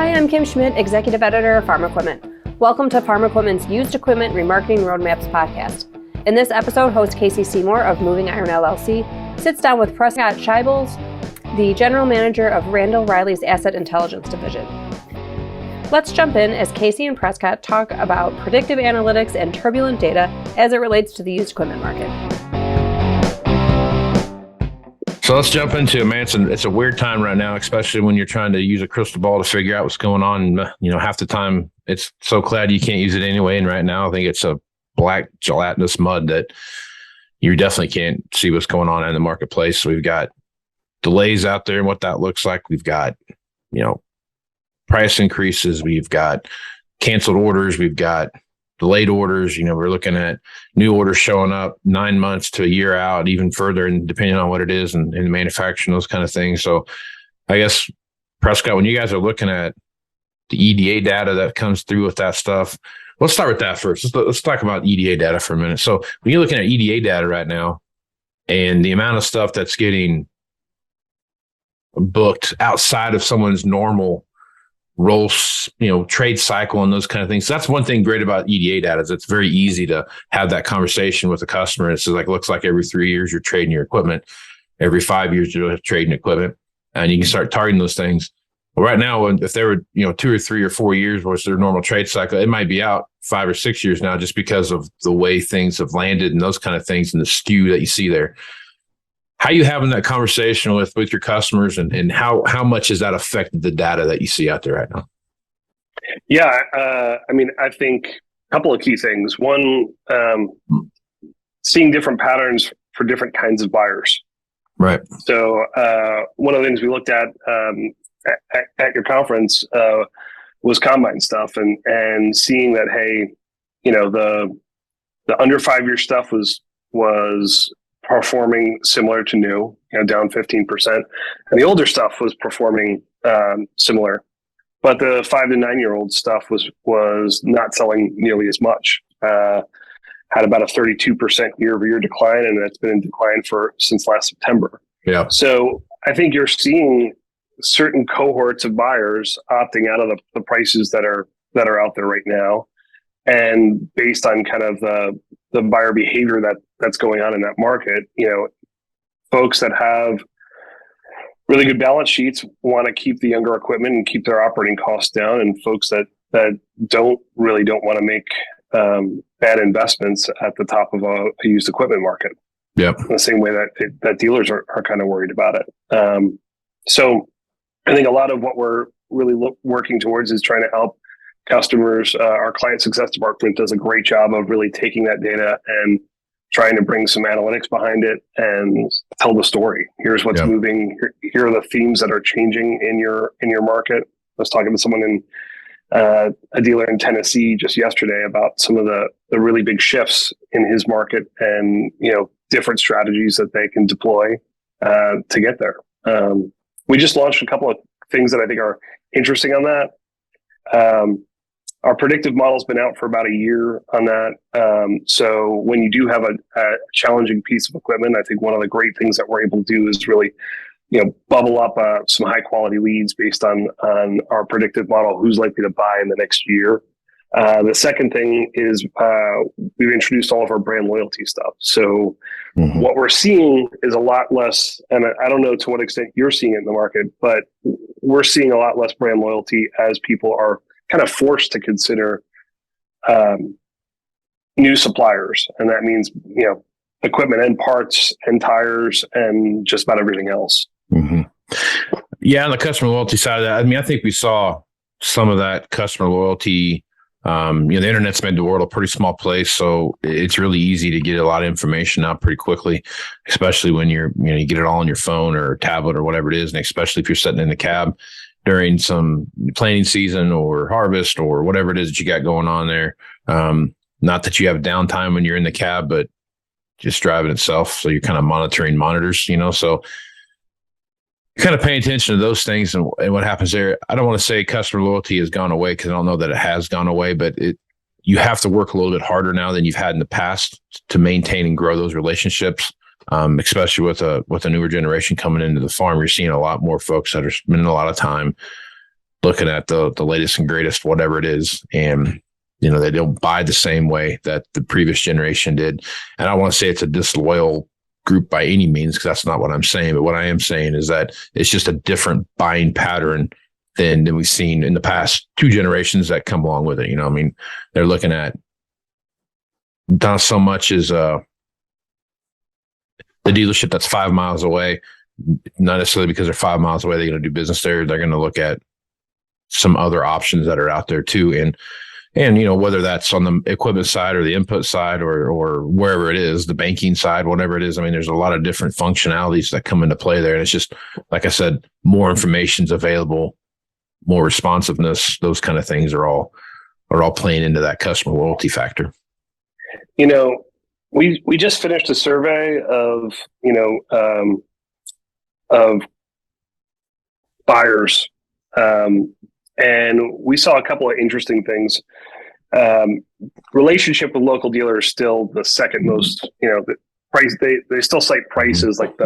Hi, I'm Kim Schmidt, Executive Editor of Farm Equipment. Welcome to Farm Equipment's Used Equipment Remarketing Roadmaps podcast. In this episode, host Casey Seymour of Moving Iron LLC sits down with Prescott Shibles, the General Manager of Randall Riley's Asset Intelligence Division. Let's jump in as Casey and Prescott talk about predictive analytics and turbulent data as it relates to the used equipment market. So let's jump into it, man. It's a weird time right now, especially when you're trying to use a crystal ball to figure out what's going on. Half the time it's so cloudy you can't use it anyway. And right now I think it's a black gelatinous mud that you definitely can't see what's going on in the marketplace. So we've got delays out there and what that looks like. We've got, price increases. We've got canceled orders. We've got delayed orders. We're looking at new orders showing up 9 months to a year out, even further, and depending on what it is and manufacturing, those kind of things. So I guess, Prescott, when you guys are looking at the EDA data that comes through with that stuff, let's start with that first. Let's talk about EDA data for a minute. So when you're looking at EDA data right now and the amount of stuff that's getting booked outside of someone's normal roles, trade cycle and those kind of things. So that's one thing great about EDA data is it's very easy to have that conversation with the customer. It's looks like every 3 years you're trading your equipment. Every 5 years you're trading equipment, and you can start targeting those things. Well, right now, if they were, 2 or 3 or 4 years was their normal trade cycle, it might be out 5 or 6 years now just because of the way things have landed and those kind of things and the skew that you see there. How are you having that conversation with your customers and how much has that affected the data that you see out there right now? Yeah, I think a couple of key things. One, seeing different patterns for different kinds of buyers. Right. So one of the things we looked at your conference was combine stuff and seeing that, hey, the under 5 year stuff was performing similar to new, down 15%. And the older stuff was performing similar. But the 5 to 9 year old stuff was not selling nearly as much. Had about a 32% year over year decline, and that's been in decline since last September. Yeah. So I think you're seeing certain cohorts of buyers opting out of the prices that are out there right now. And based on kind of the buyer behavior that's going on in that market, folks that have really good balance sheets want to keep the younger equipment and keep their operating costs down, and folks that don't want to make bad investments at the top of a used equipment market. Yeah, the same way that dealers are kind of worried about it. So I think a lot of what we're really working towards is trying to help customers. Our client success department does a great job of really taking that data and trying to bring some analytics behind it and tell the story. Here's what's moving. Here are the themes that are changing in your market. I was talking to someone in a dealer in Tennessee just yesterday about some of the really big shifts in his market and different strategies that they can deploy to get there. We just launched a couple of things that I think are interesting on that. Our predictive model's been out for about a year on that. So when you do have a challenging piece of equipment, I think one of the great things that we're able to do is really, bubble up some high quality leads based on our predictive model, who's likely to buy in the next year. The second thing is we've introduced all of our brand loyalty stuff. So what we're seeing is a lot less, and I don't know to what extent you're seeing it in the market, but we're seeing a lot less brand loyalty as people are kind of forced to consider new suppliers. And that means, equipment and parts and tires and just about everything else. Mm-hmm. Yeah, on the customer loyalty side of that, I think we saw some of that customer loyalty. The internet's made the world a pretty small place, so it's really easy to get a lot of information out pretty quickly, especially when you get it all on your phone or tablet or whatever it is, and especially if you're sitting in the cab during some planting season or harvest or whatever it is that you got going on there. Not that you have downtime when you're in the cab, but just driving itself. So you're kind of monitoring monitors, so kind of paying attention to those things and what happens there. I don't want to say customer loyalty has gone away because I don't know that it has gone away, but you have to work a little bit harder now than you've had in the past to maintain and grow those relationships. Especially with a newer generation coming into the farm. You're seeing a lot more folks that are spending a lot of time looking at the latest and greatest, whatever it is. And, they don't buy the same way that the previous generation did. And I want to say it's a disloyal group by any means, because that's not what I'm saying. But what I am saying is that it's just a different buying pattern than we've seen in the past 2 generations that come along with it. They're looking at not so much as the dealership that's 5 miles away, not necessarily because they're 5 miles away, they're going to do business there. They're going to look at some other options that are out there too. And whether that's on the equipment side or the input side or wherever it is, the banking side, whatever it is. There's a lot of different functionalities that come into play there. And it's just, like I said, more information's available, more responsiveness, those kind of things are all playing into that customer loyalty factor. We just finished a survey of buyers, and we saw a couple of interesting things. Relationship with local dealers is still the second most. The price, they still cite price as like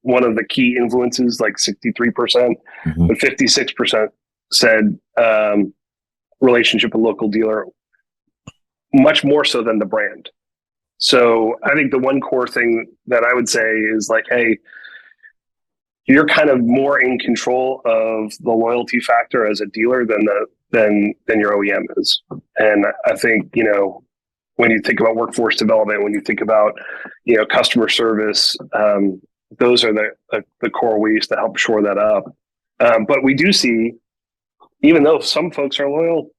one of the key influences, like 63%, but 56% said relationship with local dealer, much more so than the brand. So I think the one core thing that I would say is like, hey, you're kind of more in control of the loyalty factor as a dealer than your OEM is. And I think, when you think about workforce development, when you think about, customer service, those are the core ways to help shore that up. But we do see, even though some folks are loyal,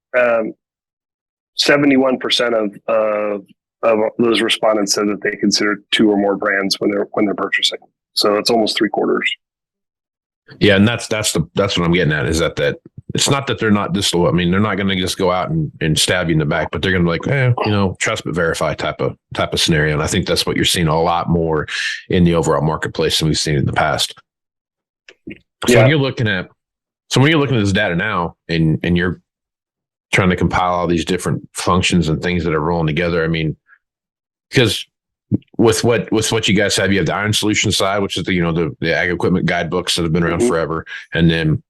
71% of those respondents said that they consider 2 or more brands when they're purchasing. So it's almost 3/4. Yeah, and that's what I'm getting at, is that it's not that they're not disloyal. They're not going to just go out and stab you in the back, but they're going to be like, trust but verify type of scenario. And I think that's what you're seeing a lot more in the overall marketplace than we've seen in the past. So when you're looking at this data now, and you're trying to compile all these different functions and things that are rolling together, because with what you guys have, you have the Iron Solution side, which is the ag equipment guidebooks that have been around forever, and then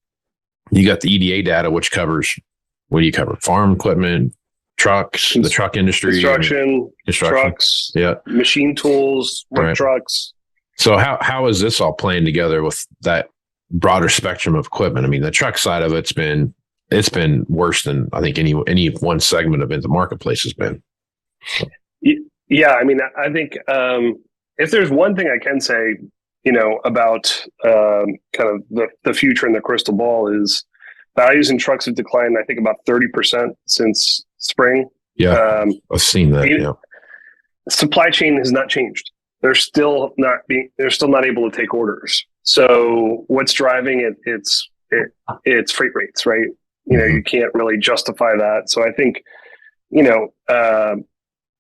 you got the EDA data, which covers, what do you cover? Farm equipment, trucks, the truck industry, construction, trucks, machine tools, work trucks. So how is this all playing together with that broader spectrum of equipment? The truck side of it's been worse than I think any one segment of it the marketplace has been. Yeah, I think if there's one thing I can say, about kind of the future and the crystal ball, is values in trucks have declined, I think, about 30% since spring. Yeah, I've seen that. Supply chain has not changed. They're still not able to take orders. So what's driving it? It's freight rates, right? You can't really justify that. So I think,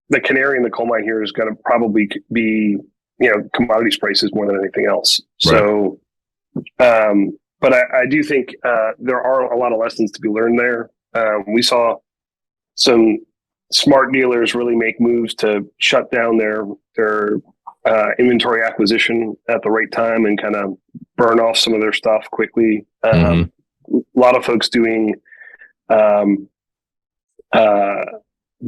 the canary in the coal mine here is going to probably be, commodities prices more than anything else. Right. So, but I do think there are a lot of lessons to be learned there. We saw some smart dealers really make moves to shut down their inventory acquisition at the right time and kind of burn off some of their stuff quickly. A lot of folks doing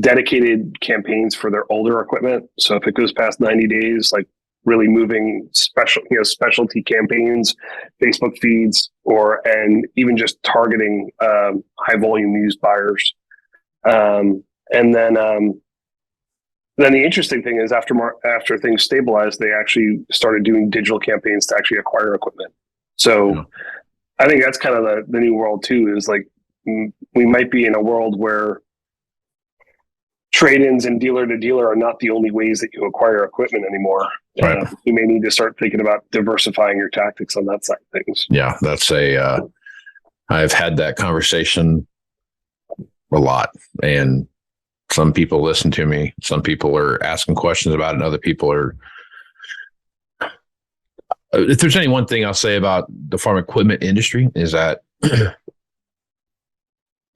dedicated campaigns for their older equipment. So if it goes past 90 days, like really moving specialty campaigns, Facebook feeds, and even just targeting high volume used buyers. And then the interesting thing is after things stabilized, they actually started doing digital campaigns to actually acquire equipment. So I think that's kind of the new world too, is like we might be in a world where trade-ins and dealer-to-dealer are not the only ways that you acquire equipment anymore. Right. You may need to start thinking about diversifying your tactics on that side of things. Yeah, that's I've had that conversation a lot, and some people listen to me. Some people are asking questions about it, and other people are. If there's any one thing I'll say about the farm equipment industry, is that the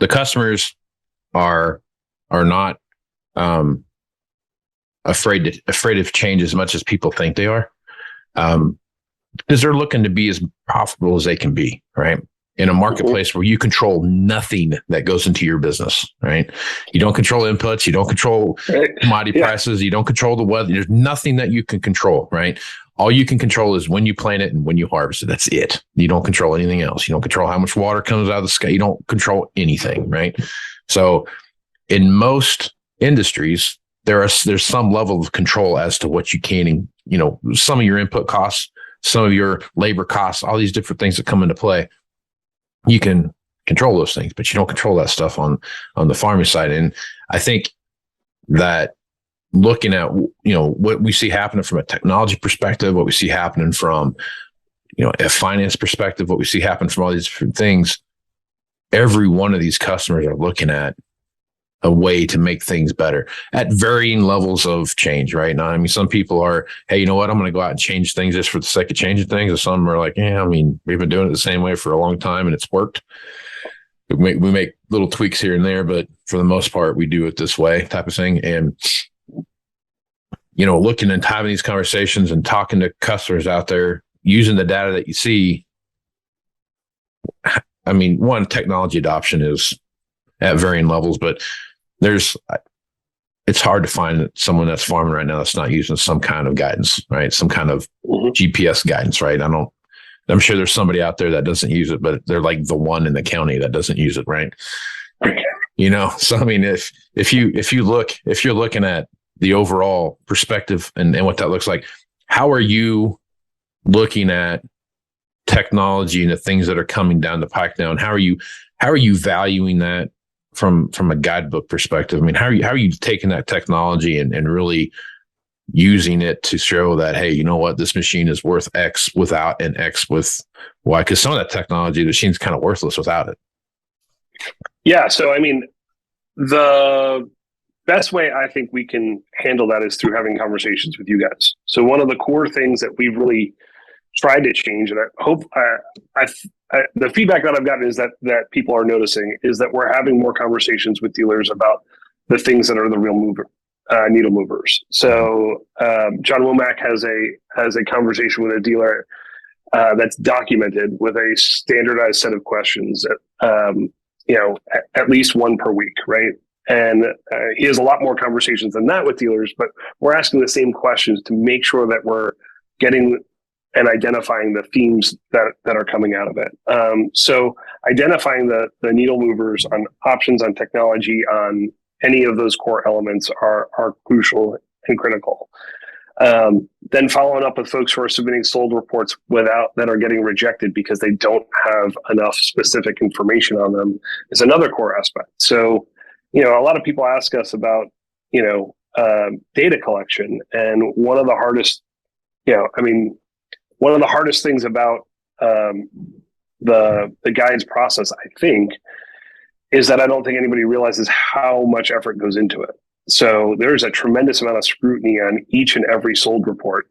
customers are not afraid of change as much as people think they are, because they're looking to be as profitable as they can be, right? And so when you look at the in a marketplace where you control nothing that goes into your business, right? You don't control inputs. You don't control commodity prices. You don't control the weather. There's nothing that you can control, right? All you can control is when you plant it and when you harvest it. That's it. You don't control anything else. You don't control how much water comes out of the sky. You don't control anything, right? So in most industries, there's some level of control as to what you can, some of your input costs, some of your labor costs, all these different things that come into play. You can control those things, but you don't control that stuff on the farming side. And I think that looking at, what we see happening from a technology perspective, what we see happening from, a finance perspective, what we see happen from all these different things, every one of these customers are looking at a way to make things better at varying levels of change, right? Now, I mean, some people are, hey, you know what? I'm going to go out and change things just for the sake of changing things. And some are like, we've been doing it the same way for a long time and it's worked. We make little tweaks here and there, but for the most part, we do it this way type of thing. And, looking and having these conversations and talking to customers out there, using the data that you see. I mean, one, technology adoption is at varying levels, but it's hard to find someone that's farming right now that's not using some kind of guidance, right? Some kind of GPS guidance, right? I'm sure there's somebody out there that doesn't use it, but they're like the one in the county that doesn't use it, right? So I mean, if you're looking at the overall perspective and what that looks like, how are you looking at technology and the things that are coming down the pike now, and how are you valuing that from a guidebook perspective? I mean, how are you taking that technology and really using it to show that, hey, you know what, this machine is worth X without and X with Y? Because some of that technology, the machine's kind of worthless without it. Yeah. So, I mean, the best way I think we can handle that is through having conversations with you guys. So one of the core things that we've really tried to change, and I hope the feedback that I've gotten is that people are noticing, is that we're having more conversations with dealers about the things that are the real needle movers. So John Womack has a conversation with a dealer that's documented with a standardized set of questions, at least one per week, right? And he has a lot more conversations than that with dealers, but we're asking the same questions to make sure that we're getting and identifying the themes that are coming out of it. So identifying the needle movers on options, on technology, on any of those core elements are crucial and critical. Then following up with folks who are submitting sold reports that are getting rejected because they don't have enough specific information on them is another core aspect. So, a lot of people ask us about, data collection, and one of the hardest things about the guides process, I think, is that I don't think anybody realizes how much effort goes into it. So there's a tremendous amount of scrutiny on each and every sold report,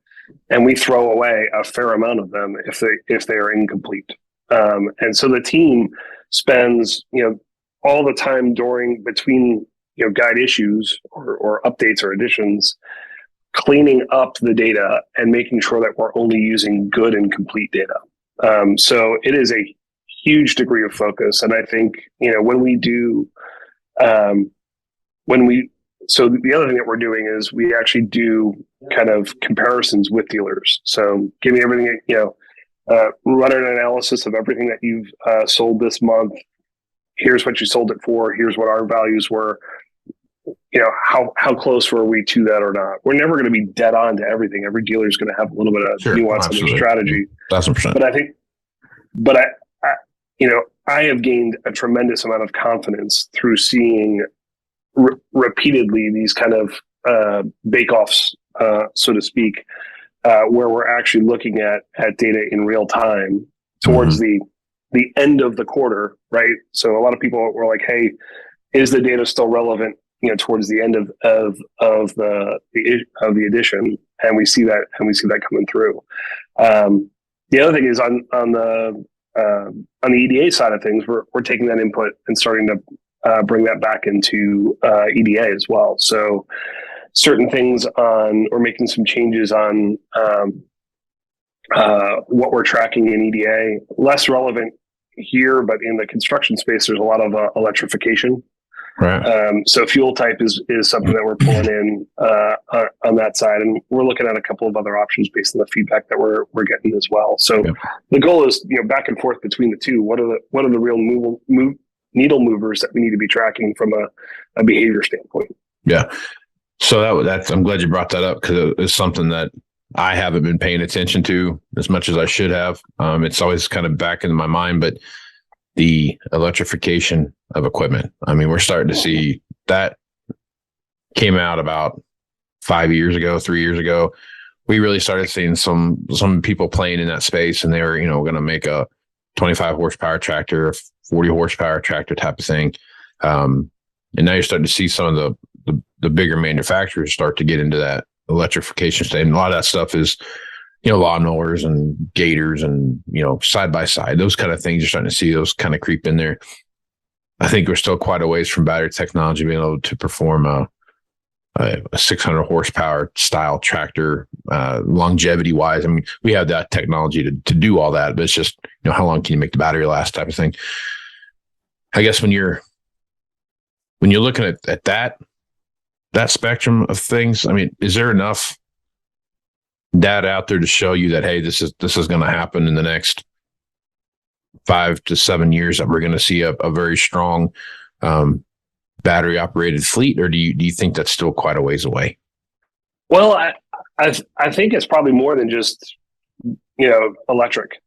and we throw away a fair amount of them if they are incomplete. And so the team spends all the time between guide issues or updates or additions, cleaning up the data and making sure that we're only using good and complete data. So it is a huge degree of focus. And I think, so the other thing that we're doing is we actually do kind of comparisons with dealers. So give me everything, run an analysis of everything that you've sold this month. Here's what you sold it for. Here's what our values were. How close were we to that or not? We're never going to be dead on to everything. Every dealer is going to have a little bit of nuance in their strategy. 1,000%. But I have gained a tremendous amount of confidence through seeing repeatedly these kind of bake-offs, so to speak, where we're actually looking at data in real time towards the end of the quarter, right? So a lot of people were like, "Hey, is the data still relevant?" Towards the end of the edition, and we see that coming through. The other thing is on the EDA side of things, we're taking that input and starting to bring that back into EDA as well. So certain things we're making some changes on what we're tracking in EDA, less relevant here, but in the construction space, there's a lot of electrification. Right. So fuel type is something that we're pulling in on that side, and we're looking at a couple of other options based on the feedback that we're getting as well. So the goal is, back and forth between the two. What are the real needle movers that we need to be tracking from a behavior standpoint? Yeah. So that's I'm glad you brought that up, because it's something that I haven't been paying attention to as much as I should have. It's always kind of back in my mind, but the electrification of equipment. I mean, we're starting to see that came out about 3 years ago. We really started seeing some people playing in that space, and they were, going to make a 25 horsepower tractor, a 40 horsepower tractor type of thing. And now you're starting to see some of the bigger manufacturers start to get into that electrification state. And a lot of that stuff is, lawnmowers and gators and, side by side, those kind of things. You're starting to see those kind of creep in there. I think we're still quite a ways from battery technology being able to perform a 600 horsepower style tractor, longevity wise. I mean, we have that technology to do all that, but it's just, how long can you make the battery last type of thing. I guess when you're looking at that spectrum of things, I mean, is there enough data out there to show you that, hey, this is going to happen in the next 5 to 7 years, that we're going to see a very strong battery operated fleet? Or do you think that's still quite a ways away? Well, I think it's probably more than just, electric,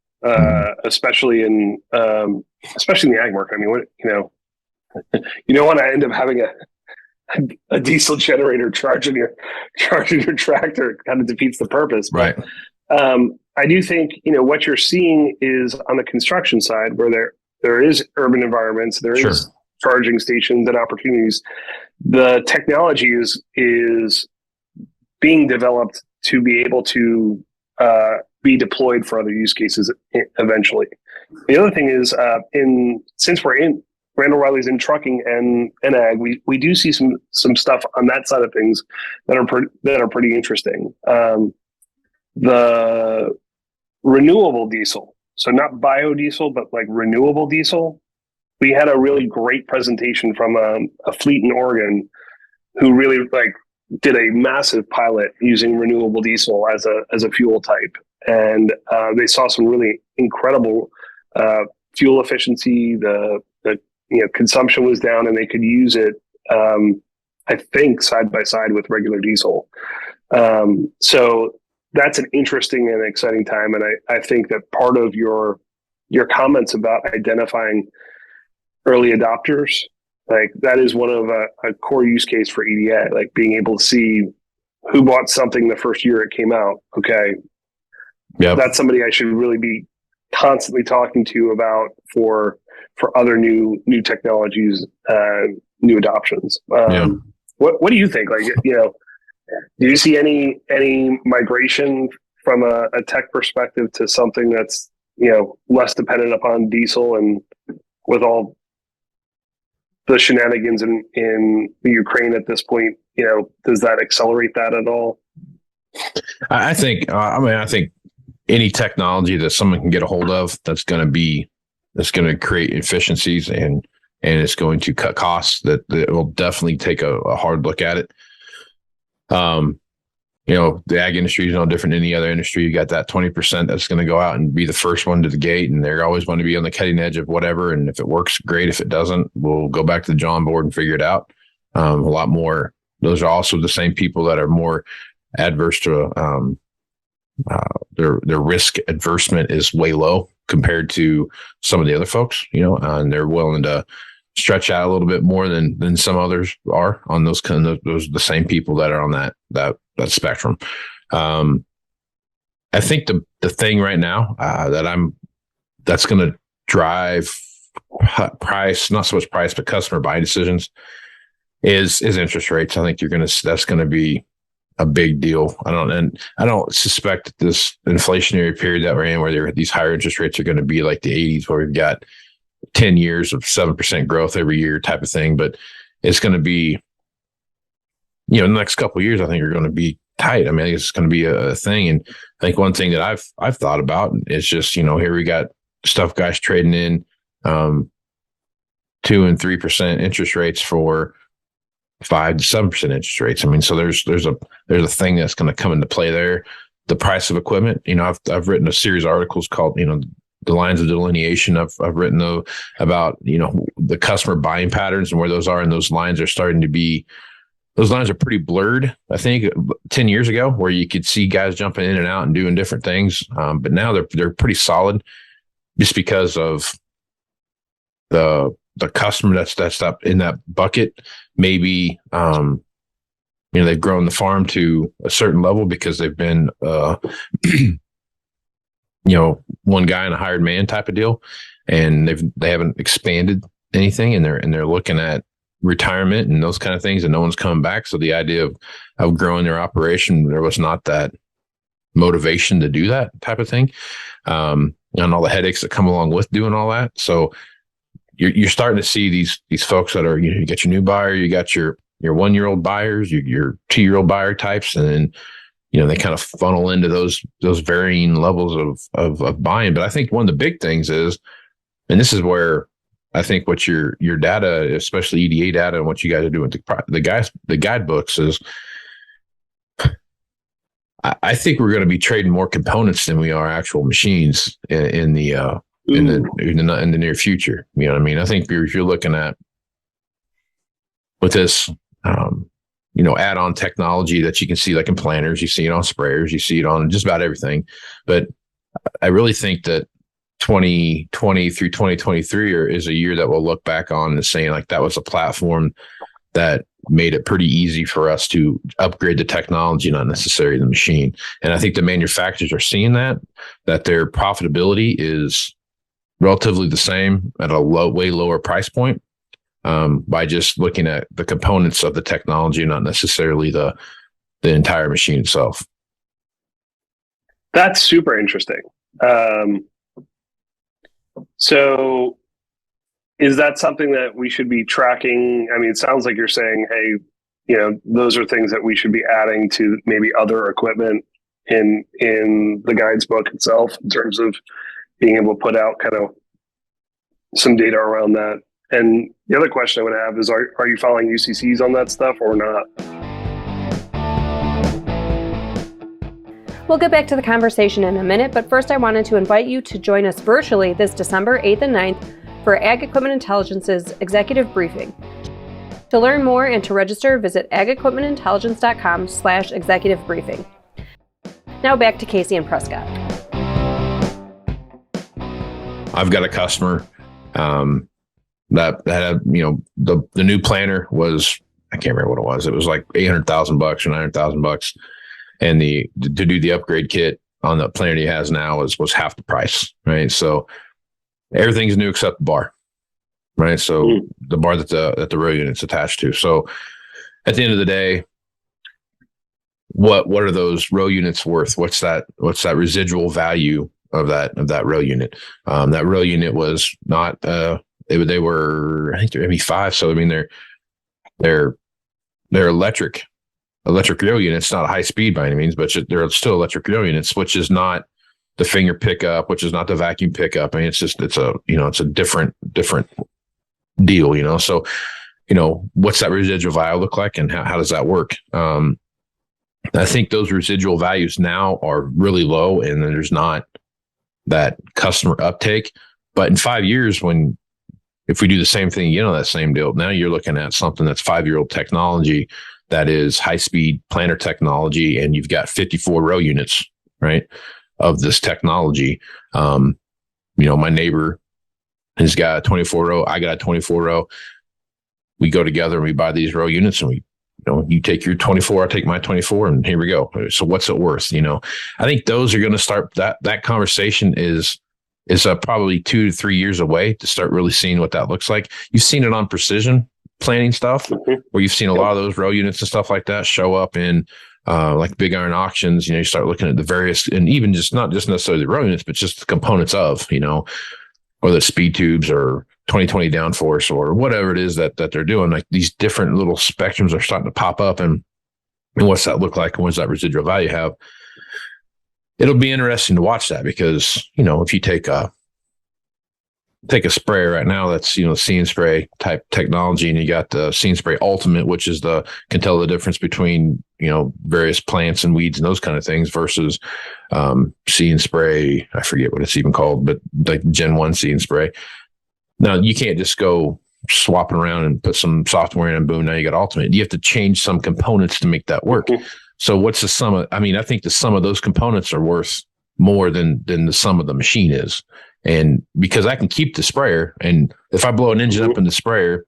especially in the ag market. I mean, you don't want to end up having a diesel generator charging your tractor. It kind of defeats the purpose. Right. I do think, what you're seeing is on the construction side, where there is urban environments, there is charging stations and opportunities. The technology is being developed to be able to be deployed for other use cases eventually. The other thing is, since we're in Randall Riley's in trucking and ag, we do see some stuff on that side of things that are pretty interesting. The renewable diesel, so not biodiesel, but like renewable diesel. We had a really great presentation from a fleet in Oregon who really did a massive pilot using renewable diesel as a fuel type, and they saw some really incredible fuel efficiency. The consumption was down, and they could use it, I think, side by side with regular diesel. So that's an interesting and exciting time. And I think that part of your comments about identifying early adopters, that is one of a core use case for EDA, being able to see who bought something the first year it came out. Okay. Yeah. That's somebody I should really be constantly talking to about for other new technologies, new adoptions. What do you think? Do you see any migration from a tech perspective to something that's, less dependent upon diesel, and with all the shenanigans in the Ukraine at this point, does that accelerate that at all? I think any technology that someone can get a hold of that's going to create efficiencies and it's going to cut costs, that will definitely take a hard look at it. The ag industry is no different than any other industry. You got that 20% that's going to go out and be the first one to the gate, and they're always going to be on the cutting edge of whatever. And if it works, great. If it doesn't, we'll go back to the drawing board and figure it out. A lot more. Those are also the same people that are more adverse to their risk adversement is way low compared to some of the other folks, and they're willing to stretch out a little bit more than some others are on those kind of those the same people that are on that spectrum. I think the thing right now that's going to drive price, not so much price, but customer buying decisions is interest rates. I think that's going to be a big deal. I don't suspect that this inflationary period that we're in, where these higher interest rates are going to be like the 80s, where we've got 10 years of 7% growth every year type of thing. But it's going to be, in the next couple of years, I think are going to be tight. I mean, I think it's going to be a thing. And I think one thing that I've thought about is just, here we got stuff guys trading in 2 and 3% interest rates for 5 to 7% interest rates. I mean, so there's a thing that's going to come into play there. The price of equipment. I've written a series of articles called the lines of delineation. I've written about the customer buying patterns and where those are, and those lines are starting to be. Those lines are pretty blurred. I think 10 years ago, where you could see guys jumping in and out and doing different things, but now they're pretty solid, just because of the customer that's up in that bucket. Maybe they've grown the farm to a certain level because they've been one guy and a hired man type of deal, and they haven't expanded anything, and they're looking at retirement and those kind of things, and no one's coming back. So the idea of growing their operation, there was not that motivation to do that type of thing, and all the headaches that come along with doing all that. So you're starting to see these folks that are, you got your new buyer, you got your 1-year-old buyers, your 2-year-old buyer types, and then they kind of funnel into those varying levels of buying. But I think one of the big things is, and this is where I think what your data, especially EDA data, and what you guys are doing with the guidebooks is, I think we're going to be trading more components than we are actual machines in the near future. You know what I mean? I think if you're looking at with this, add-on technology that you can see, like in planters, you see it on sprayers, you see it on just about everything. But I really think that 2020 through 2023 is a year that we'll look back on and saying, like, that was a platform that made it pretty easy for us to upgrade the technology, not necessarily the machine. And I think the manufacturers are seeing that their profitability is relatively the same at a way lower price point, by just looking at the components of the technology, not necessarily the entire machine itself. That's super interesting. So is that something that we should be tracking? I mean, it sounds like you're saying, hey, those are things that we should be adding to maybe other equipment in the guides book itself, in terms of being able to put out kind of some data around that. And the other question I would have is, are you following UCCs on that stuff or not? We'll get back to the conversation in a minute, but first I wanted to invite you to join us virtually this December 8th and 9th for Ag Equipment Intelligence's Executive Briefing. To learn more and to register, visit agequipmentintelligence.com/executive briefing. Now back to Casey and Prescott. I've got a customer that had the new planter was, I can't remember what it was. It was like $800,000 or $900,000, and to do the upgrade kit on the planter he has now was half the price, right? So everything's new except the bar, right? So the bar that the row unit's attached to. So at the end of the day, what are those row units worth? What's that residual value of that row unit? That row unit was not they were, I think they're ME5. So I mean they're electric row units, not a high speed by any means, but they're still electric row units, which is not the finger pickup, which is not the vacuum pickup. I mean, it's a different deal, So, what's that residual value look like, and how does that work? I think those residual values now are really low, and there's not that customer uptake. But in 5 years, if we do the same thing, that same deal, now you're looking at something that's 5-year-old technology that is high-speed planter technology, and you've got 54 row units, right, of this technology. My neighbor has got a 24 row. I got a 24 row. We go together and we buy these row units, and you take your 24, I take my 24, and here we go. So what's it worth? I think those are going to start, that conversation is probably 2 to 3 years away to start really seeing what that looks like. You've seen it on precision planting stuff, where you've seen a lot of those row units and stuff like that show up in like big iron auctions. You start looking at the various, and even just not just necessarily the row units, but just the components of, or the speed tubes or 2020 downforce or whatever it is that they're doing. Like, these different little spectrums are starting to pop up, and what's that look like, and what's that residual value have? It'll be interesting to watch that, because, if you take take a sprayer right now that's, See and Spray type technology, and you got the See and Spray Ultimate, which is can tell the difference between, various plants and weeds and those kind of things versus See and Spray. I forget what it's even called, but like Gen 1 See and Spray. Now you can't just go swapping around and put some software in and boom, now you got Ultimate. You have to change some components to make that work. Mm-hmm. So what's the sum of, I think the sum of those components are worth more than the sum of the machine is. And because I can keep the sprayer, and if I blow an engine up in the sprayer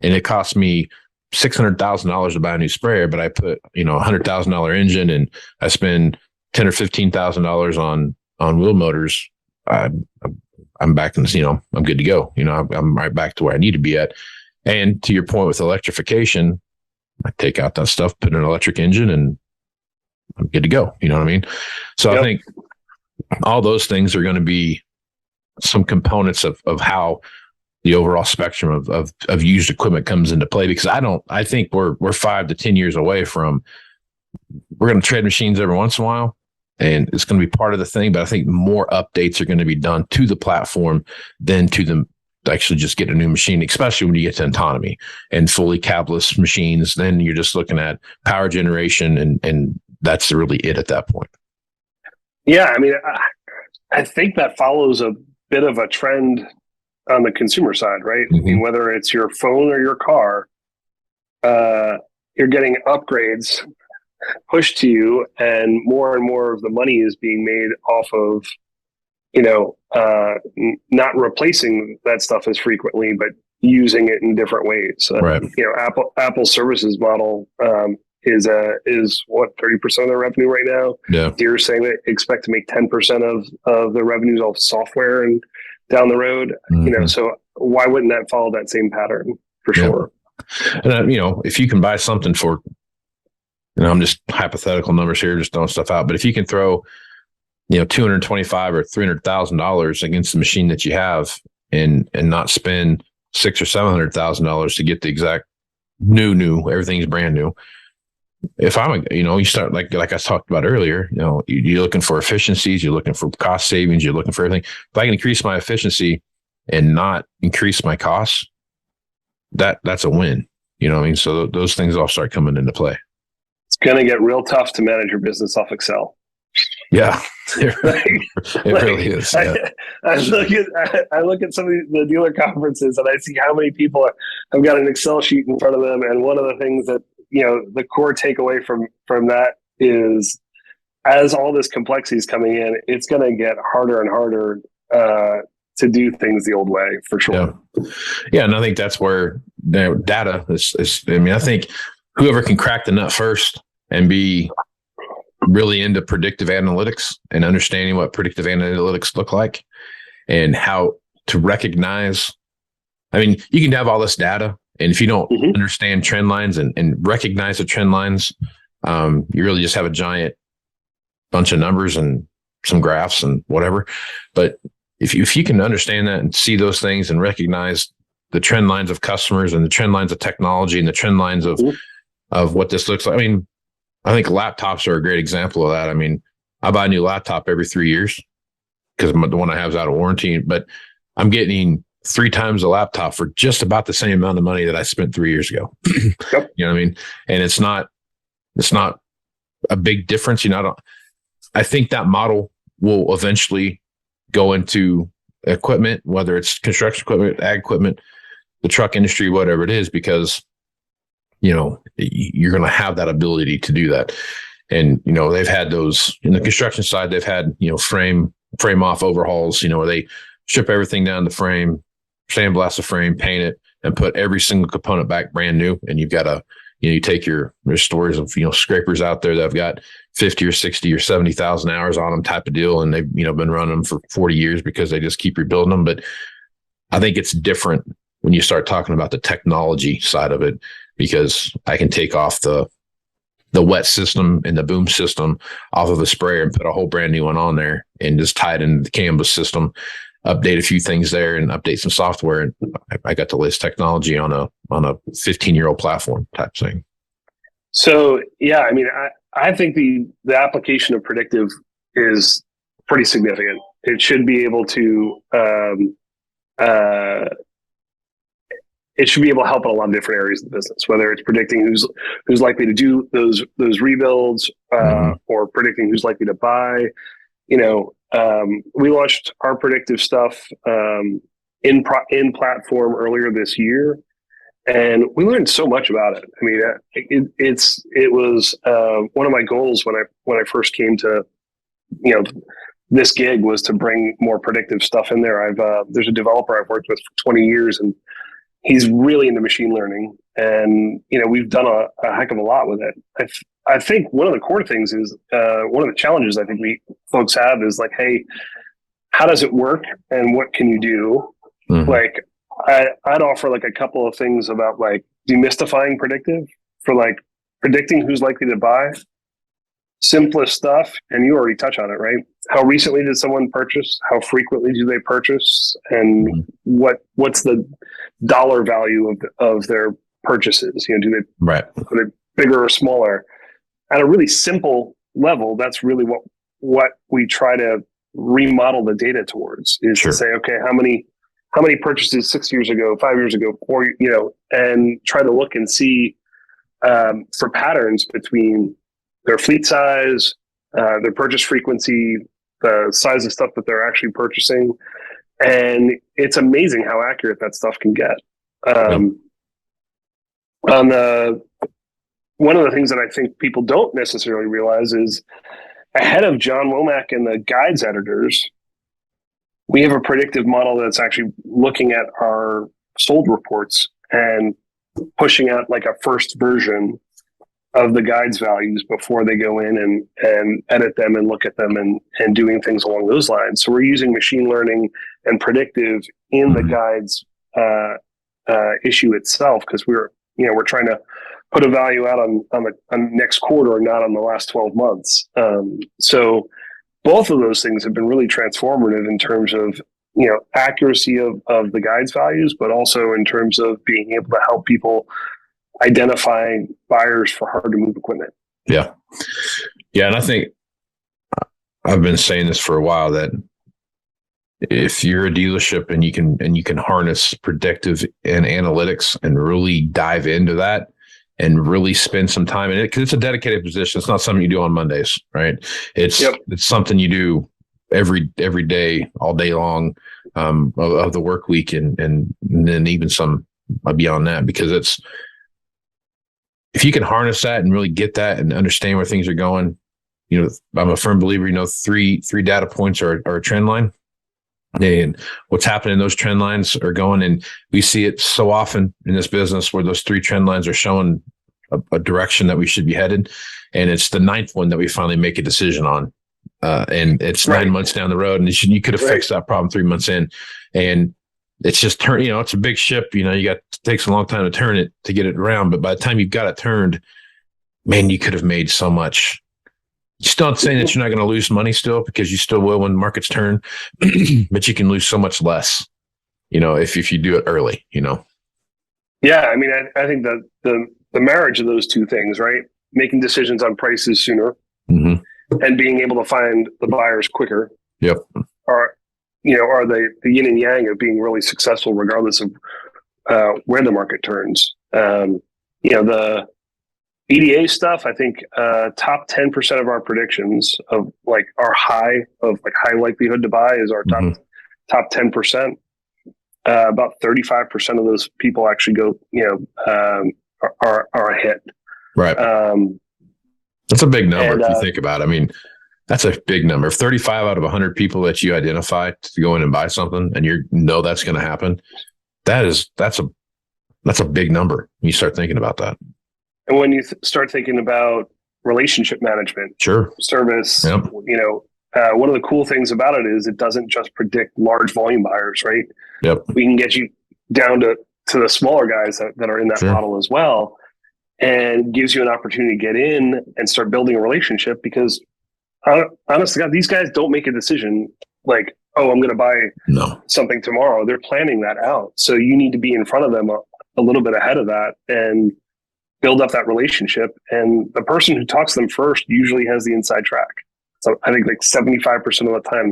and it costs me $600,000 to buy a new sprayer, but I put, $100,000 engine and I spend $10,000 or $15,000 on wheel motors, I'm back in, I'm good to go. I'm right back to where I need to be at. And to your point with electrification, I take out that stuff, put in an electric engine, and I'm good to go. You know what I mean? So yep. I think all those things are going to be some components of how the overall spectrum of used equipment comes into play, because I think we're 5 to 10 years away from, we're going to trade machines every once in a while, and it's going to be part of the thing. But I think more updates are going to be done to the platform than to them actually just get a new machine, especially when you get to autonomy and fully cabless machines. Then you're just looking at power generation, and that's really it at that point. Yeah. I think that follows a bit of a trend on the consumer side, right? Mm-hmm. Whether it's your phone or your car, you're getting upgrades pushed to you, and more of the money is being made off of, not replacing that stuff as frequently, but using it in different ways. Right. Apple services model is what, 30% of their revenue right now. Yeah. You're saying they expect to make 10% of the revenues off software and down the road. Mm-hmm. So why wouldn't that follow that same pattern for sure? And if you can buy something for, I'm just hypothetical numbers here, just throwing stuff out, but if you can throw, $225,000 or $300,000 against the machine that you have, and not spend $600,000 or $700,000 to get the exact new, everything's brand new. If I'm, you start like I talked about earlier, you're looking for efficiencies, you're looking for cost savings, you're looking for everything. If I can increase my efficiency and not increase my costs, that's a win. So those things all start coming into play. It's going to get real tough to manage your business off Excel. Yeah, it really is. Yeah. I look at some of the dealer conferences, and I see how many people have got an Excel sheet in front of them. And one of the things that, the core takeaway from that is, as all this complexity is coming in, it's going to get harder and harder to do things the old way, for sure. Yeah. And I think that's where data is. I think whoever can crack the nut first and be really into predictive analytics and understanding what predictive analytics look like and how to recognize. You can have all this data, and if you don't understand trend lines and recognize the trend lines, you really just have a giant bunch of numbers and some graphs and whatever. But if you can understand that and see those things and recognize the trend lines of customers and the trend lines of technology and the trend lines of what this looks like. I think laptops are a great example of that. I buy a new laptop every 3 years because the one I have is out of warranty, but I'm getting 3 times the laptop for just about the same amount of money that I spent 3 years ago. Yep. You know what I mean? And it's not a big difference. I think that model will eventually go into equipment, whether it's construction equipment, ag equipment, the truck industry, whatever it is, because you're going to have that ability to do that. And, they've had those in the construction side, they've had, frame off overhauls, where they strip everything down the frame, sandblast the frame, paint it, and put every single component back brand new. And you've got you take there's stories of, scrapers out there that have got 50 or 60 or 70,000 hours on them type of deal. And they've, been running them for 40 years because they just keep rebuilding them. But I think it's different when you start talking about the technology side of it, because I can take off the wet system and the boom system off of a sprayer and put a whole brand new one on there and just tie it into the canvas system, update a few things there and update some software. And I got the latest technology on a 15-year-old platform type thing. So, yeah, I think the application of predictive is pretty significant. It should be able to it should be able to help in a lot of different areas of the business, whether it's predicting who's likely to do those rebuilds, or predicting who's likely to buy. We launched our predictive stuff in platform earlier this year, and we learned so much about it. I mean, it was one of my goals when I first came to this gig was to bring more predictive stuff in there. There's a developer I've worked with for 20 years, and he's really into machine learning, and we've done a heck of a lot with it. I think one of the core things is one of the challenges I think folks have is like, hey, how does it work, and what can you do? Mm-hmm. Like, I'd offer like a couple of things about like demystifying predictive for like predicting who's likely to buy. Simplest stuff, and you already touch on it, right? How recently did someone purchase? How frequently do they purchase? And what's the dollar value of their purchases? Are they bigger or smaller? At a really simple level, that's really what we try to remodel the data towards is to say, okay, how many purchases 6 years ago, 5 years ago, 4, and try to look and see for patterns between their fleet size, their purchase frequency, the size of stuff that they're actually purchasing. And it's amazing how accurate that stuff can get. One of the things that I think people don't necessarily realize is ahead of John Womack and the guides editors, we have a predictive model that's actually looking at our sold reports and pushing out like a first version of the guides values before they go in and edit them and look at them and doing things along those lines. So we're using machine learning and predictive in the guides issue itself, because we're trying to put a value out on the next quarter, not on the last 12 months. So both of those things have been really transformative in terms of accuracy of the guides values, but also in terms of being able to help people identifying buyers for hard to move equipment. Yeah. And I think I've been saying this for a while, that if you're a dealership and you can harness predictive and analytics and really dive into that and really spend some time in it, because it's a dedicated position. It's not something you do on Mondays, right? It's something you do every day, all day long of the work week, and then even some beyond that, because if you can harness that and really get that and understand where things are going, I'm a firm believer, three data points are a trend line, and what's happening in those trend lines are going. And we see it so often in this business where those three trend lines are showing a direction that we should be headed. And it's the ninth one that we finally make a decision on. And it's 9 months down the road, and you could have fixed that problem 3 months in. And it's just it's a big ship, it takes a long time to turn it, to get it around. But by the time you've got it turned, man, you could have made so much. You're still not saying that you're not going to lose money still, because you still will when markets turn, but you can lose so much less, if you do it early, Yeah. I mean, I think that the marriage of those two things, right? Making decisions on prices sooner and being able to find the buyers quicker. Yep. Are the yin and yang of being really successful regardless of where the market turns. The EDA stuff, I think top 10% of our predictions of like our high likelihood to buy is our top 10%. About 35% of those people actually go, are a hit. Right. That's a big number if you think about it. I mean, that's a big number. If 35 out of 100 people that you identify to go in and buy something, and that's going to happen, that's a big number. You start thinking about that. And when you start thinking about relationship management, service, one of the cool things about it is it doesn't just predict large volume buyers, right? Yep. We can get you down to the smaller guys that are in that model as well, and gives you an opportunity to get in and start building a relationship, because honestly, God, these guys don't make a decision like, oh, I'm going to buy something tomorrow. They're planning that out. So you need to be in front of them a little bit ahead of that and build up that relationship. And the person who talks to them first usually has the inside track. So I think like 75% of the time,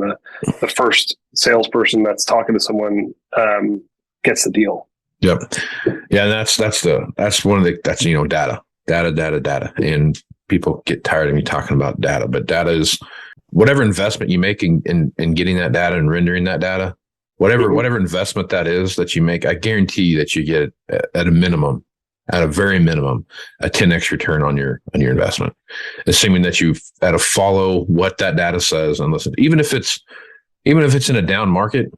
the first salesperson that's talking to someone gets the deal. Yep. Yeah. That's one of the, data. And people get tired of me talking about data, but data is whatever investment you make in getting that data and rendering that data, whatever investment that is that you make, I guarantee that you get at a very minimum, a 10x return on your investment, assuming that you've had to follow what that data says and listen. Even if it's in a down market,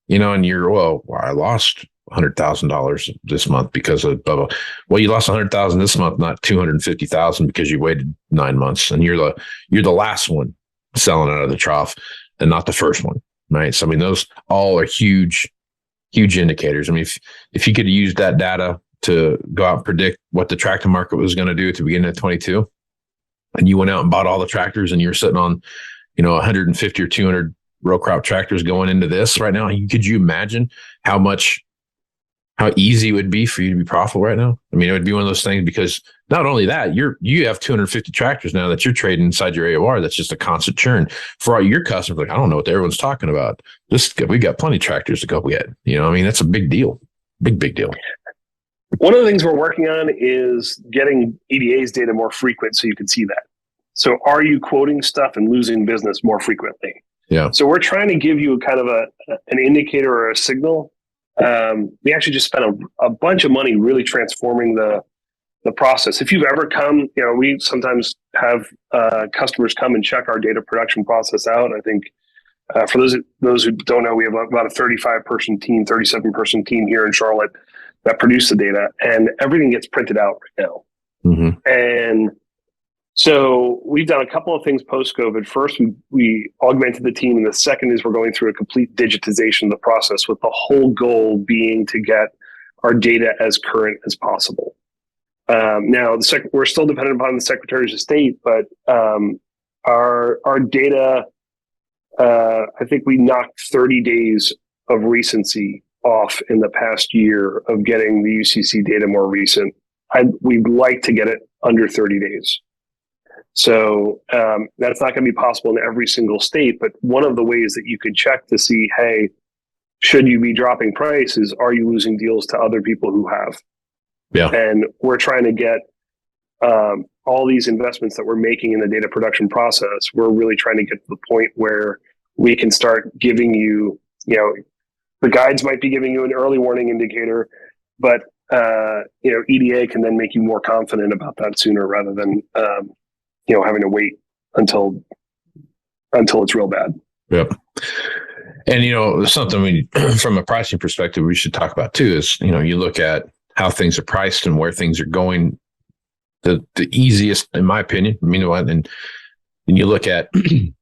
and I lost $100,000 this month because of blah, blah. Well, you lost $100,000 this month, not $250,000 because you waited 9 months, and you're the last one selling out of the trough and not the first one, right? So I mean, those all are huge indicators. I mean, if you could use that data to go out and predict what the tractor market was going to do at the beginning of 22, and you went out and bought all the tractors, and you're sitting on 150 or 200 row crop tractors going into this right now, could you imagine how easy it would be for you to be profitable right now? I mean, it would be one of those things, because not only that, you have 250 tractors now that you're trading inside your AOR. That's just a constant churn for all your customers. Like, I don't know what everyone's talking about. We got plenty of tractors to go get. I mean, that's a big deal. Big deal. One of the things we're working on is getting EDA's data more frequent so you can see that. So are you quoting stuff and losing business more frequently? Yeah. So we're trying to give you kind of an indicator or a signal. We actually just spent a bunch of money really transforming the process. If you've ever come, we sometimes have customers come and check our data production process out. I think for those who don't know, we have about a 37-person team here in Charlotte that produce the data, and everything gets printed out right now. Mm-hmm. And so we've done a couple of things post-COVID. First, we augmented the team, and the second is we're going through a complete digitization of the process, with the whole goal being to get our data as current as possible. Now, we're still dependent upon the Secretaries of State, but our data, I think we knocked 30 days of recency off in the past year of getting the UCC data more recent. We'd like to get it under 30 days. So that's not going to be possible in every single state, but one of the ways that you could check to see, hey, should you be dropping prices? Are you losing deals to other people who have? Yeah. And we're trying to get all these investments that we're making in the data production process. We're really trying to get to the point where we can start giving you, the guides might be giving you an early warning indicator, but EDA can then make you more confident about that sooner rather than having to wait until it's real bad. Yep. And something from a pricing perspective we should talk about too is you look at how things are priced and where things are going. The easiest, in my opinion, and you look at the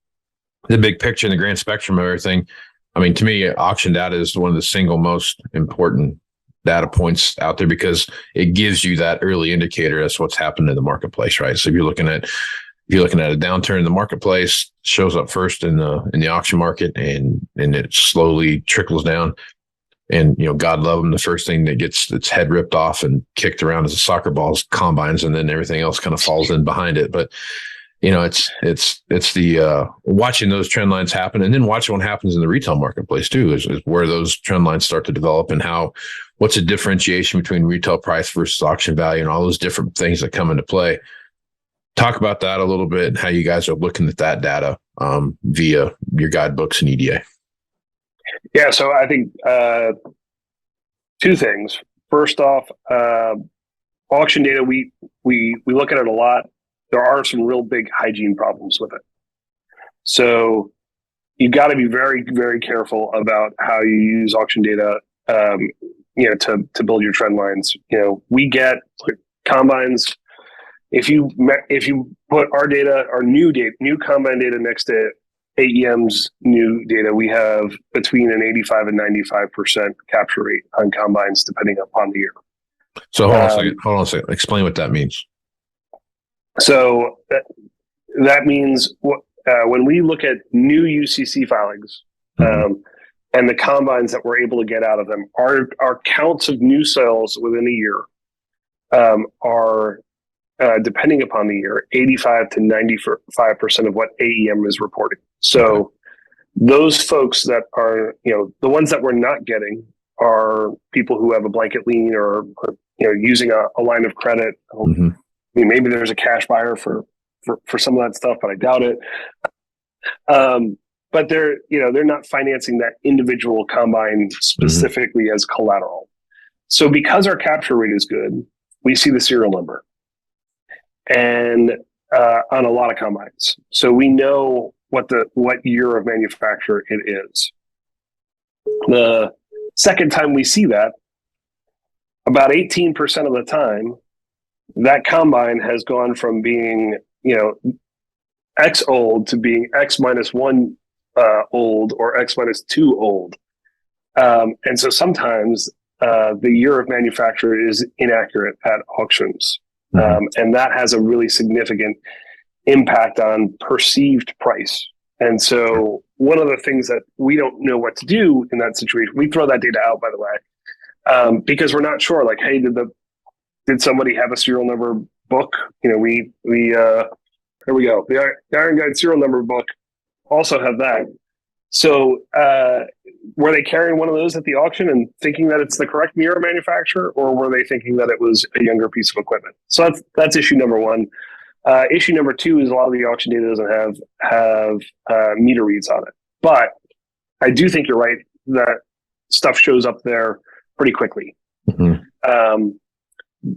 big picture and the grand spectrum of everything. I mean, to me, auction data is one of the single most important data points out there, because it gives you that early indicator as to what's happening in the marketplace, right? So if you're looking at a downturn in the marketplace, it shows up first in the auction market, and it slowly trickles down. And God love them, the first thing that gets its head ripped off and kicked around as a soccer ball is combines, and then everything else kind of falls in behind it. But it's the watching those trend lines happen, and then watching what happens in the retail marketplace too, is where those trend lines start to develop, and what's a differentiation between retail price versus auction value, and all those different things that come into play. Talk about that a little bit, and how you guys are looking at that data via your guidebooks and EDA. Yeah, so I think two things. First off, auction data, we look at it a lot. There are some real big hygiene problems with it. So you got to be very, very careful about how you use auction data, to build your trend lines. We get combines. If you put our data, our new combine data next to AEM's new data, we have between an 85 and 95% capture rate on combines, depending upon the year. So hold on a second. Explain what that means. So that means when we look at new UCC filings and the combines that we're able to get out of them, our counts of new sales within a year are depending upon the year, 85 to 95% of what AEM is reporting. So those folks that are, the ones that we're not getting are people who have a blanket lien or using a line of credit. Mm-hmm. I mean, maybe there's a cash buyer for some of that stuff, but I doubt it. But they're not financing that individual combine specifically as collateral. So because our capture rate is good, we see the serial number and on a lot of combines. So we know what year of manufacture it is. The second time we see that, about 18% of the time, that combine has gone from being, X old to being X minus 1 old or X minus 2 old. And so sometimes the year of manufacture is inaccurate at auctions. And that has a really significant impact on perceived price. And so one of the things that we don't know what to do in that situation, we throw that data out, by the way, because we're not sure, like, hey, did somebody have a serial number book? Here we go. The Iron Guide serial number book also have that. So were they carrying one of those at the auction and thinking that it's the correct year of manufacture, or were they thinking that it was a younger piece of equipment? So that's issue number one. Issue number two is a lot of the auction data doesn't have meter reads on it. But I do think you're right that stuff shows up there pretty quickly.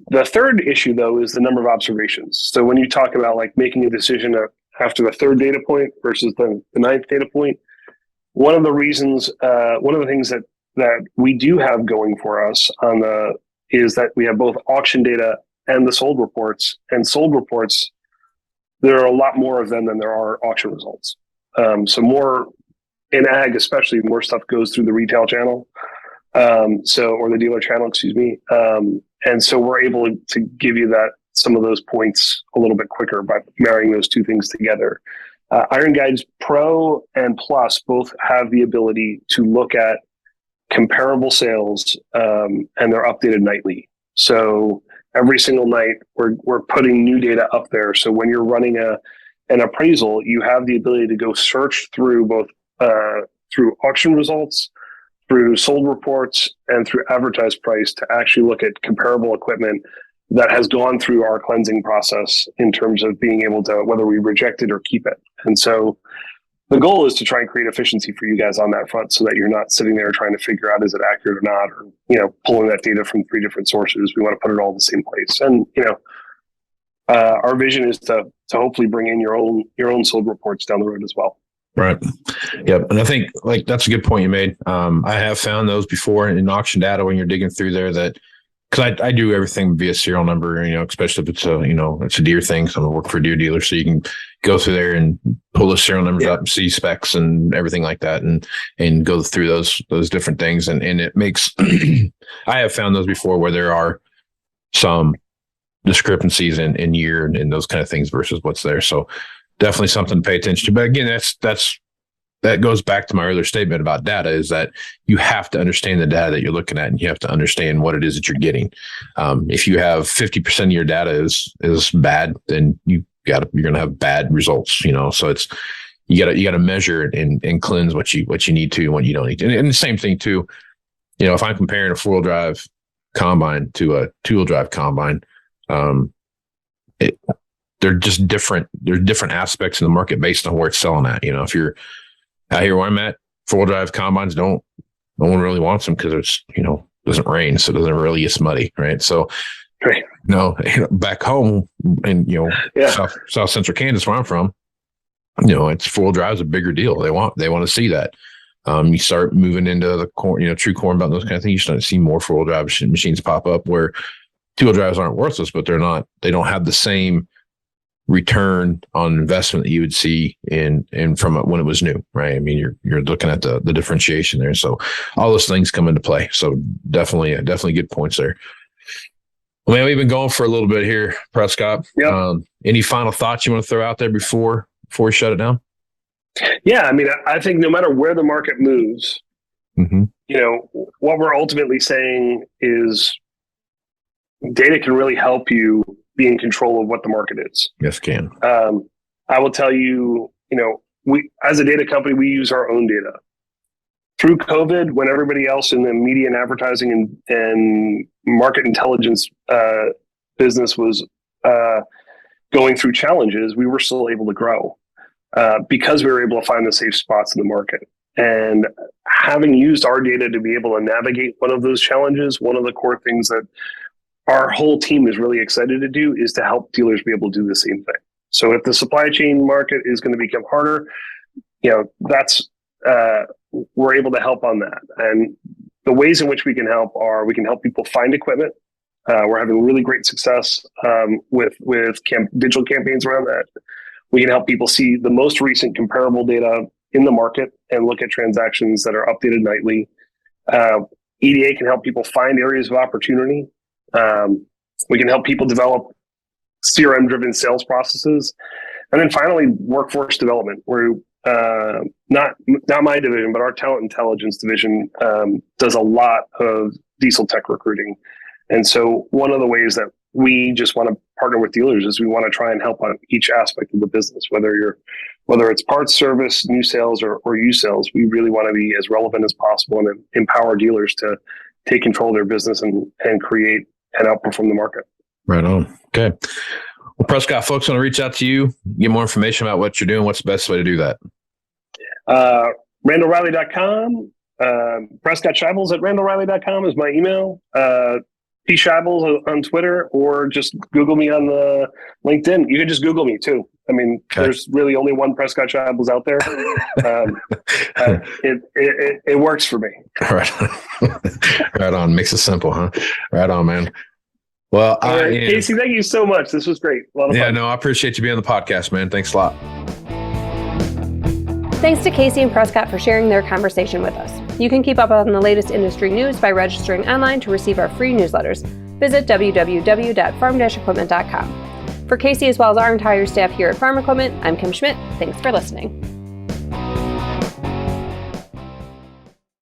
The third issue, though, is the number of observations. So when you talk about like making a decision after the third data point versus the ninth data point, one of the things that we do have going for us is that we have both auction data and the sold reports. And sold reports, there are a lot more of them than there are auction results. So more in ag, especially, more stuff goes through the retail channel, or the dealer channel, excuse me. And so we're able to give you some of those points a little bit quicker by marrying those two things together. Iron Guides Pro and Plus both have the ability to look at comparable sales, and they're updated nightly. So every single night we're putting new data up there. So when you're running an appraisal, you have the ability to go search through both through auction results, through sold reports, and through advertised price to actually look at comparable equipment that has gone through our cleansing process in terms of being able to, whether we reject it or keep it. And so the goal is to try and create efficiency for you guys on that front so that you're not sitting there trying to figure out, is it accurate or not, or, pulling that data from 3 different sources. We want to put it all in the same place. And, our vision is to hopefully bring in your own sold reports down the road as well. Right. Yep. And I think that's a good point you made. I have found those before in auction data when you're digging through there that, because I do everything via serial number, especially if it's it's a deer thing. So I work for a deer dealer, so you can go through there and pull the serial numbers up, see specs and everything like that, and go through those different things. And it makes, I have found those before where there are some discrepancies in year and those kind of things versus what's there. So definitely something to pay attention to. But again, that goes back to my earlier statement about data, is that you have to understand the data that you're looking at, and you have to understand what it is that you're getting. If you have 50% of your data is bad, then you're going to have bad results, so it's, you got to measure and cleanse what you need to and what you don't need to. And the same thing too, if I'm comparing a 4-wheel drive combine to a 2-wheel drive combine, they're just different. There's different aspects in the market based on where it's selling at. If you're out here where I'm at, 4-wheel drive combines no one really wants them because it's, doesn't rain. So it doesn't really get muddy. Right. So, right. Back home in, South Central Kansas, where I'm from, it's 4-wheel drive is a bigger deal. They want to see that. You start moving into the corn, true corn belt, those kind of things. You start to see more 4-wheel drive machines pop up where 2-wheel drives aren't worthless, but they don't have the same return on investment that you would see in from when it was new, right? I mean, you're looking at the differentiation there. So all those things come into play. So definitely good points there. Well, man, we've been going for a little bit here, Prescott. Yep. Any final thoughts you want to throw out there before we shut it down? Yeah, I mean, I think no matter where the market moves, what we're ultimately saying is data can really help you be in control of what the market is. Yes, can. I will tell you, we, as a data company, we use our own data. Through COVID, when everybody else in the media and advertising and market intelligence business was going through challenges, we were still able to grow because we were able to find the safe spots in the market. And having used our data to be able to navigate one of those challenges, one of the core things that our whole team is really excited to do is to help dealers be able to do the same thing. So if the supply chain market is going to become harder, that's we're able to help on that. And the ways in which we can help are we can help people find equipment. We're having really great success with digital campaigns around that. We can help people see the most recent comparable data in the market and look at transactions that are updated nightly. EDA can help people find areas of opportunity. We can help people develop CRM-driven sales processes. And then finally, workforce development, where not my division, but our talent intelligence division does a lot of diesel tech recruiting. And so one of the ways that we just want to partner with dealers is we want to try and help on each aspect of the business, whether it's parts, service, new sales, or used sales. We really want to be as relevant as possible and empower dealers to take control of their business and create and outperform the market. Right on. Okay. Well, Prescott, folks want to reach out to you, get more information about what you're doing. What's the best way to do that? RandallRiley.com. Prescott Shibles at RandallRiley.com is my email. P Shibles on Twitter, or just Google me on the LinkedIn. You can just Google me too. I mean, There's really only one Prescott Shibles out there. It works for me. Right on. Right on. Makes it simple, huh? Right on, man. Well, Casey, thank you so much. This was great. A lot of fun. No, I appreciate you being on the podcast, man. Thanks a lot. Thanks to Casey and Prescott for sharing their conversation with us. You can keep up on the latest industry news by registering online to receive our free newsletters. Visit www.farm-equipment.com. For Casey, as well as our entire staff here at Farm Equipment, I'm Kim Schmidt. Thanks for listening.